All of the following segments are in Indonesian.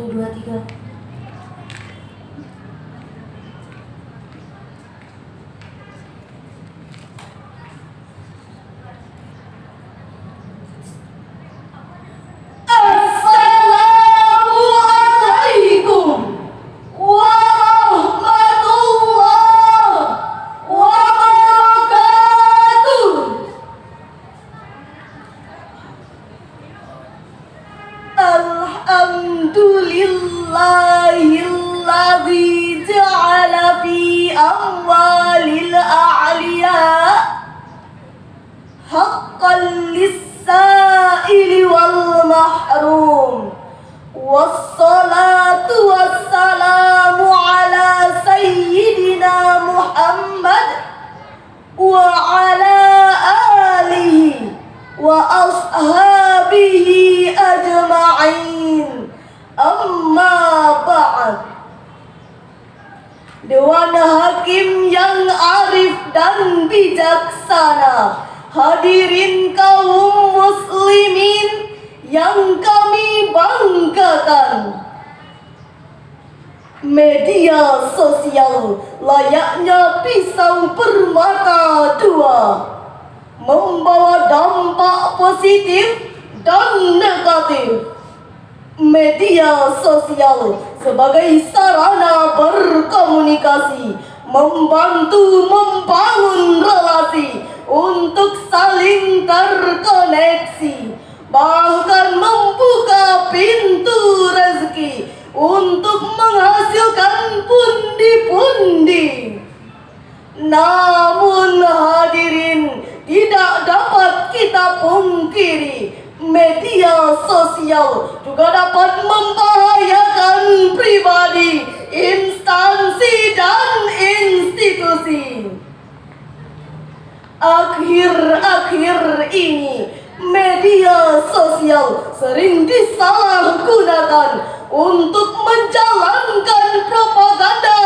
2, 3. Alhamdulillahilladzi ja'ala fi amwalil a'liya haqqan lis-sa'ili wal mahrum. Wassalatu wassalamu ala sayyidina Muhammad wa ala alihi wa ashabihi ajma'in. Amma ba'd. Dewan Hakim yang arif dan bijaksana, hadirin kaum muslimin yang kami banggakan. Media sosial layaknya pisau bermata dua, membawa dampak positif dan negatif. Media sosial sebagai sarana berkomunikasi, membantu membangun relasi untuk saling terkoneksi, bahkan membuka pintu rezeki untuk menghasilkan pundi-pundi. Namun hadirin, tidak dapat kita pungkiri, media sosial juga dapat membahayakan pribadi, instansi, dan institusi. Akhir-akhir ini, media sosial sering disalahgunakan untuk menjalankan propaganda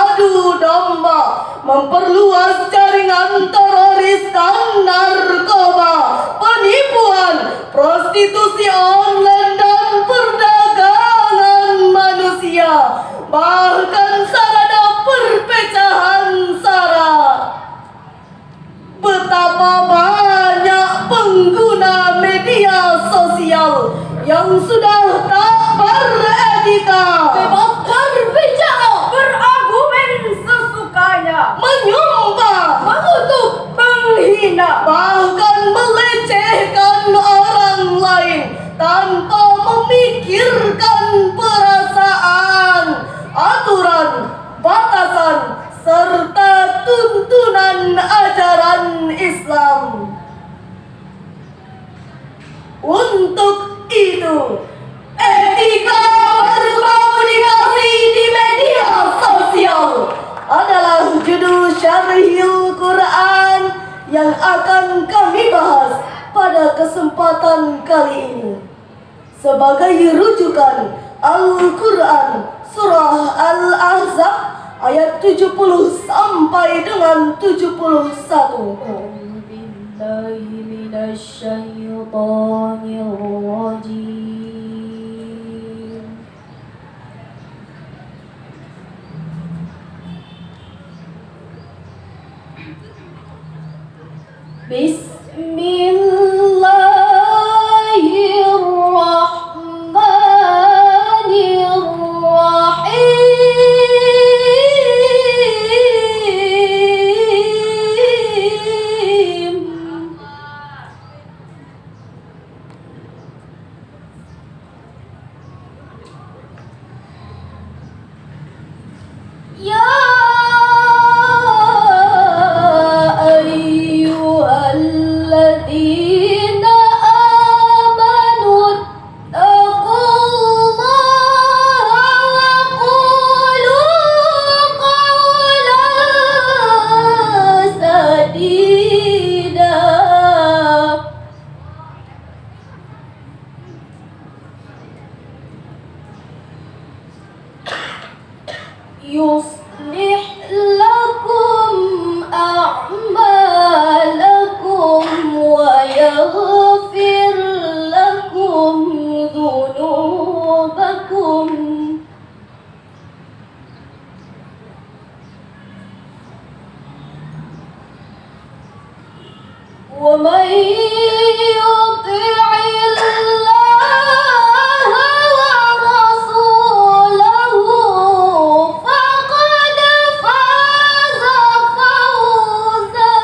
adu domba, memperluas jaringan teroris dan narkoba, penipuan, prostitusi online, dan perdagangan manusia, bahkan sarana perpecahan sara. Betapa banyak pengguna media sosial yang sudah tak beretika, Bebas berbicara, berargumen sesukanya, menyumpah, mengutuk, menghina, bahkan melecehkan orang lain tanpa memikirkan perasaan, aturan, batasan, serta tuntunan ajaran Islam. Untuk itu, etika berkomunikasi di media sosial adalah judul Syarhil Quran yang akan kami bahas pada kesempatan kali ini. Sebagai rujukan, Al-Quran Surah Al-Ahzab ayat 70 sampai dengan 71. A'udzubillahi minasyaitonirrajim. Ya ayyuhal ومن يطع الله ورسوله فقد فاز فوزا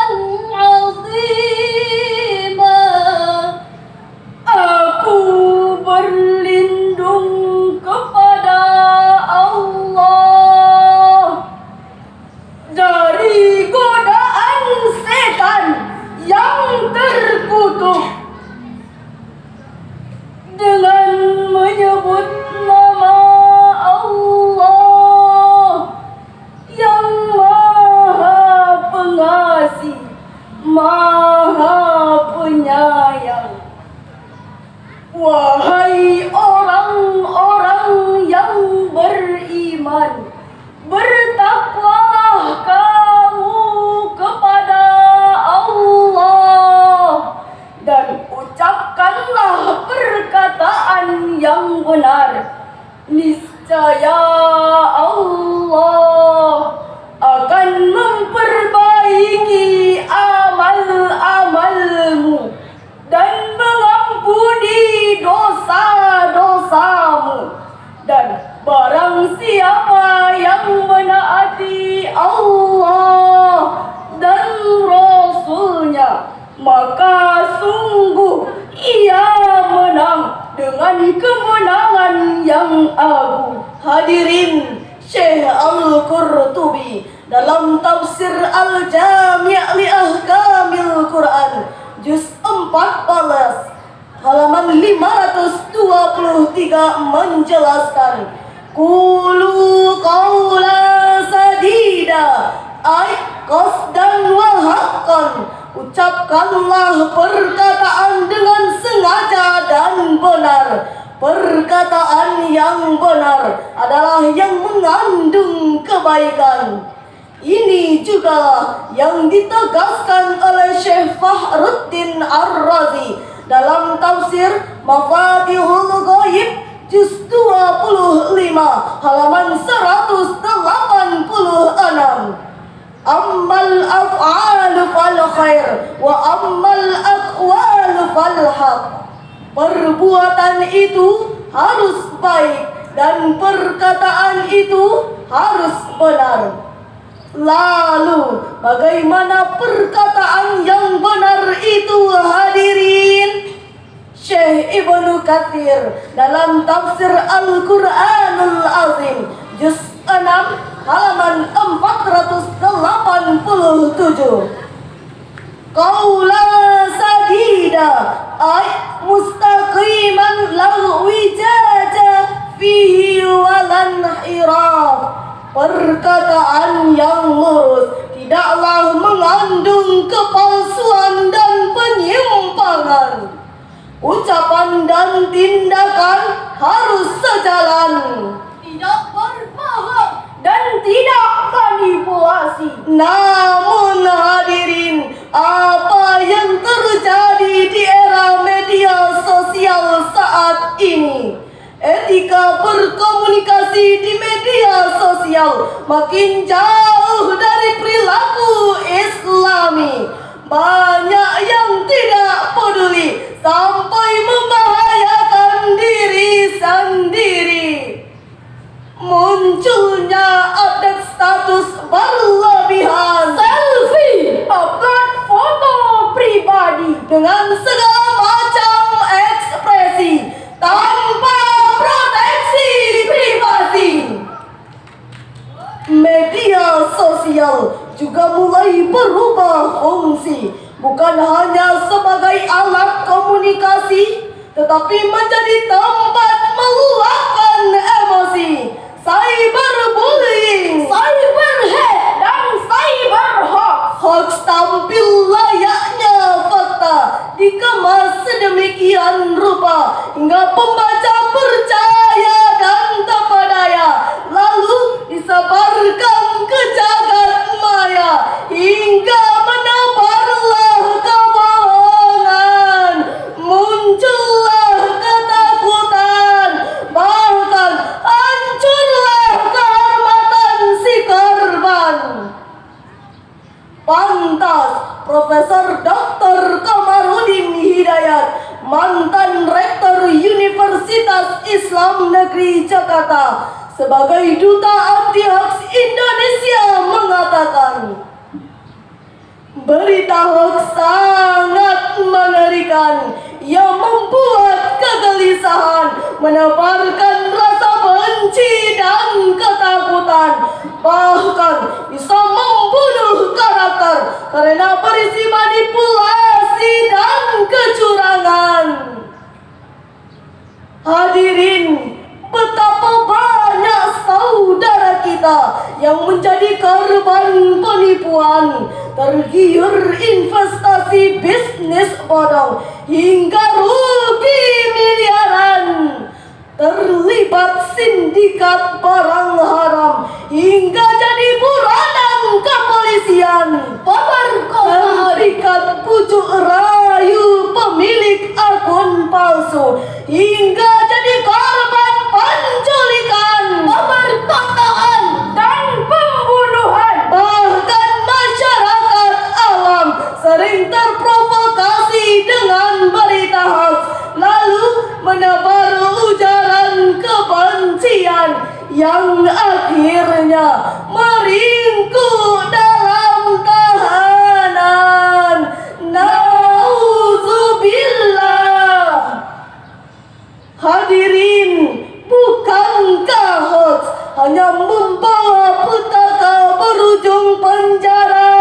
عظيما. Aku berlindung kepada Allah dari godaan setan yang terkutuk dengan menyebut nama Allah yang Maha Pengasih, Maha Penyayang. Wahai orang-orang yang beriman, bertakwalah kamu kepada Allah dan ucapkanlah perkataan yang benar. Niscaya Allah akan memperbaiki amal-amalmu dan mengampuni dosa-dosamu. Dan barang siapa yang menaati Allah dan Rasul-Nya, maka sungguh ia menang dengan kemenangan yang agung. Hadirin, Syekh Al-Qurtubi dalam tafsir Al-Jami' li Ahkamil Quran juz 14 halaman 523 menjelaskan, Qulu qawlan sadida, ay qasdan wa haqqan, ucapkanlah perkataan dengan sengaja dan benar. Perkataan yang benar adalah yang mengandung kebaikan. Ini juga yang ditegaskan oleh Syekh Fakhruddin Ar-Razi dalam tafsir Mafatihul Ghaib juz 25 halaman 186. Ammal af'alu fal khair wa ammal aqwalu fal haq. Perbuatan itu harus baik dan perkataan itu harus benar. Lalu bagaimana perkataan yang benar itu, hadirin? Syekh Ibnu Katsir dalam tafsir Al-Qur'anul Azim juz 6 halaman 487. Qawlan sadida, ay mustaqiman lahu wijaja fihi walan hiraf. Perkataan yang lurus, tidaklah mengandung kepalsuan dan penyimpangan. Ucapan dan tindakan harus sejalan, tidak berbohong dan tidak manipulasi. Namun hadirin, apa yang terjadi di era media sosial saat ini? Etika berkomunikasi di media sosial makin jauh dari perilaku Islami. Banyak yang tidak peduli sampai membahayakan diri sendiri. Munculnya update status berlebihan, selfie, upload foto pribadi dengan segala macam ekspresi tanpa proteksi privasi. Media sosial juga mulai berubah fungsi, bukan hanya sebagai alat komunikasi, tetapi menjadi tempat meluapkan emosi. Cyberbullying, cyberhate, dan cyberhoax. Hoax tampil layaknya fakta, dikemas sedemikian rupa hingga pembaca percaya dan terpedaya, lalu disebarkan ke jagat maya hingga menebarlah kebohongan. Muncullah ketakutan, bahkan hancurlah kehormatan si korban. Pantas Profesor Dr. Kamarudin Hidayat, mantan Rektor Universitas Islam Negeri Jakarta, sebagai Duta Anti Hoax Indonesia mengatakan, berita hoax sangat mengerikan yang membuat kegelisahan, menebarkan rasa benci dan ketakutan, bahkan bisa membunuh karakter karena berisi manipulasi dan kecurangan. Hadirin, betapa banyak saudara kita yang menjadi korban penipuan, tergiur investasi bisnis bodong hingga rugi miliaran, terlibat sindikat barang haram hingga jadi buronan kepolisian, terikat pucuk rayu pemilik akun palsu hingga jadi korban penculikan, pemerkosaan dan pembunuhan. Bahkan masyarakat awam sering terprovokasi dengan berita hoax, lalu menebar ujaran kebencian yang akhirnya meringkuk dalam tahanan. Nauzubillah. Hadirin, bukankah hoax hanya membawa petaka berujung penjara?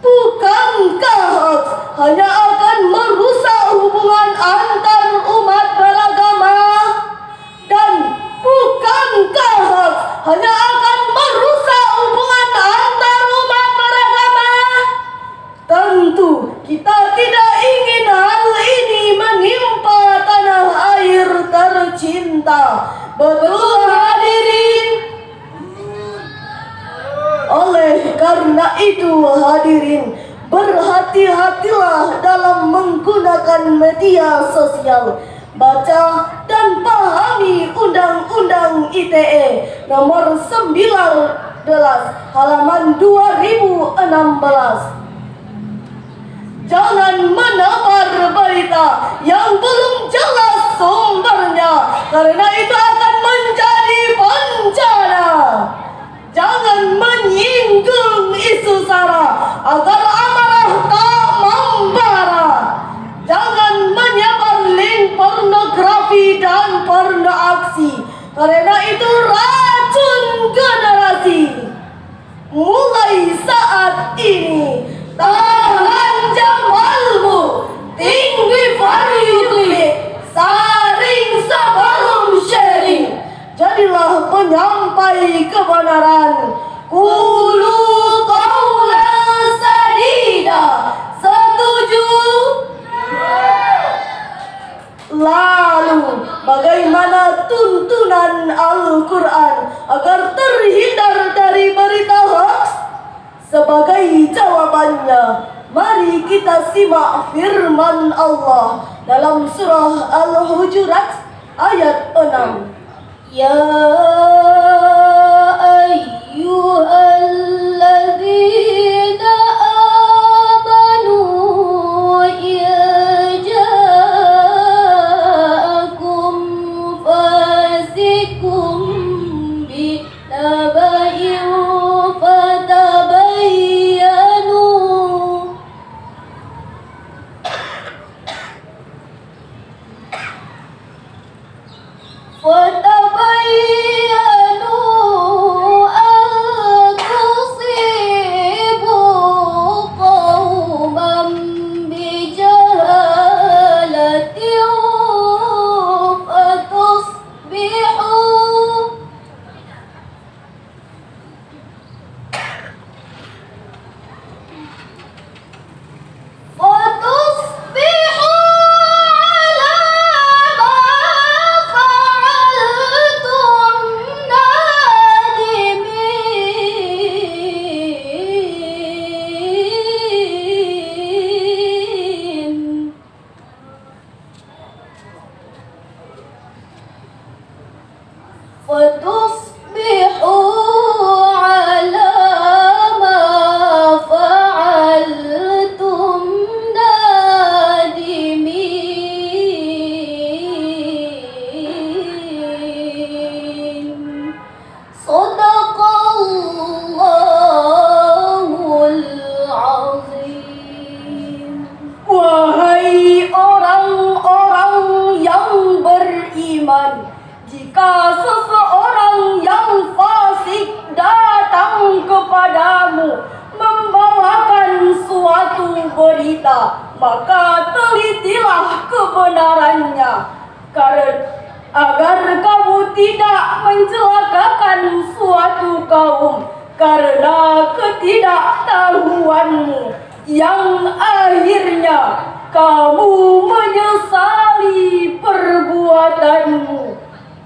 Bukankah hoax hanya akan merusak hubungan antar umat beragama? Dan bukankah hoax hanya akan merusak hubungan antar umat beragama? Tentu kita tidak ingin hal ini menimpa tanah air tercinta. Betul hadirin? Oleh karena itu hadirin, berhati-hatilah dalam menggunakan media sosial. Baca dan pahami Undang-Undang ITE nomor 19 halaman 2016. Jangan menebar berita yang belum jelas sumbernya, karena itu akan menjadi bencana. Jangan menyinggung isu sara agar amarah tak membara. Jangan menyebar link pornografi dan porno aksi, karena itu racun generasi. Mulai saat ini, tahan jamalmu, tinggi for you, saring sebelum sharing. Jadilah penyampai kebenaran. Qulu qawlan sadida. Setuju? Lalu, bagaimana tuntunan Al-Quran agar terhindar dari berita hoax? Sebagai jawabannya, mari kita simak firman Allah dalam surah Al-Hujurat ayat 6. Ya ayyuhalladzina amanu ja'akum fasikum binaba'in fatabayyanu kepadamu membawakan suatu berita, maka telitilah kebenarannya, agar kamu tidak mencelakakan suatu kaum karena ketidaktahuanmu, yang akhirnya kamu menyesali perbuatanmu.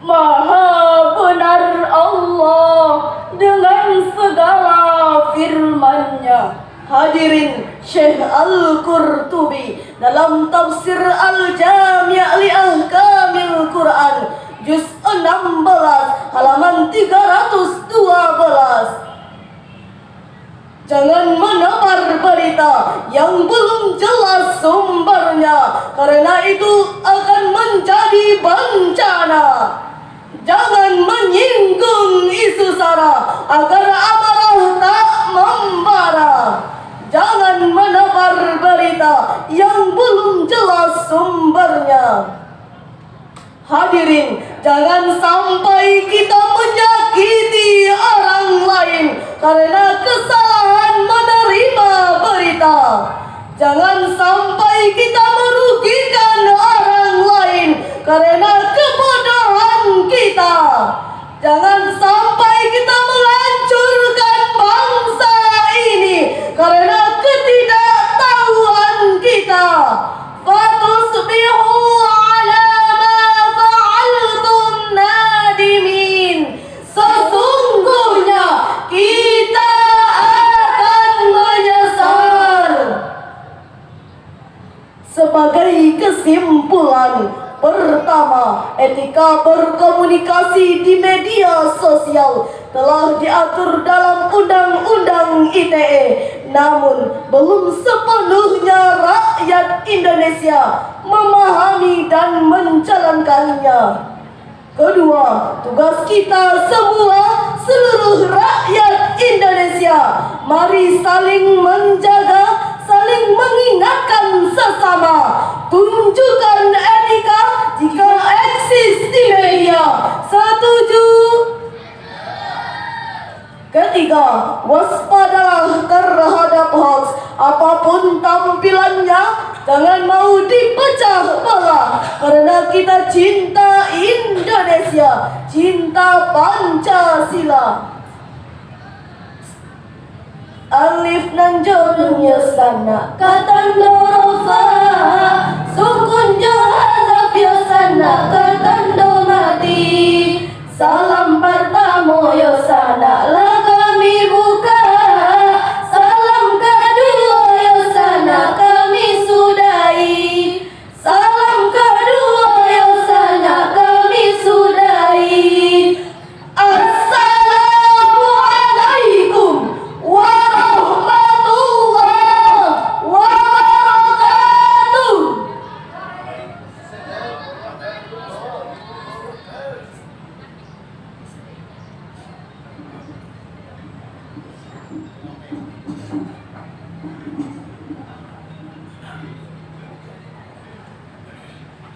Maha benar Allah dengan segala firman-Nya. Hadirin, Syekh Al-Qurtubi dalam tafsir Al-Jami' li Ahkamil Quran juz 16 halaman 312. Jangan menebar berita yang belum jelas sumbernya, karena itu akan menjadi bencana. Jangan menyinggung isu sara agar amarah tak membara. Jangan menebar berita yang belum jelas sumbernya. Hadirin, jangan sampai kita menyakiti orang lain karena kesalahan menerima berita. Jangan sampai kita merugikan orang lain karena kebodohan kita. Jangan sampai kita menghancurkan bangsa ini karena ketidaktahuan kita. Fatusbihu ala ma fa'altum nadimin. Sesungguhnya kita akan menyesal. Sebagai kesimpulan, pertama, etika berkomunikasi di media sosial telah diatur dalam Undang-Undang ITE, namun belum sepenuhnya rakyat Indonesia memahami dan menjalankannya. Kedua, tugas kita semua, seluruh rakyat Indonesia, mari saling menjaga, saling mengingatkan sesama, tunjukkan etika jika eksis di media. Setuju? Ketiga, waspadalah terhadap hoax, apapun tampilannya, jangan mau dipecah belah, karena kita cinta Indonesia, cinta Pancasila. Alif nan jonun yasana katan dorofa sukun johazaf yasana katan domati salam pertamo yosana.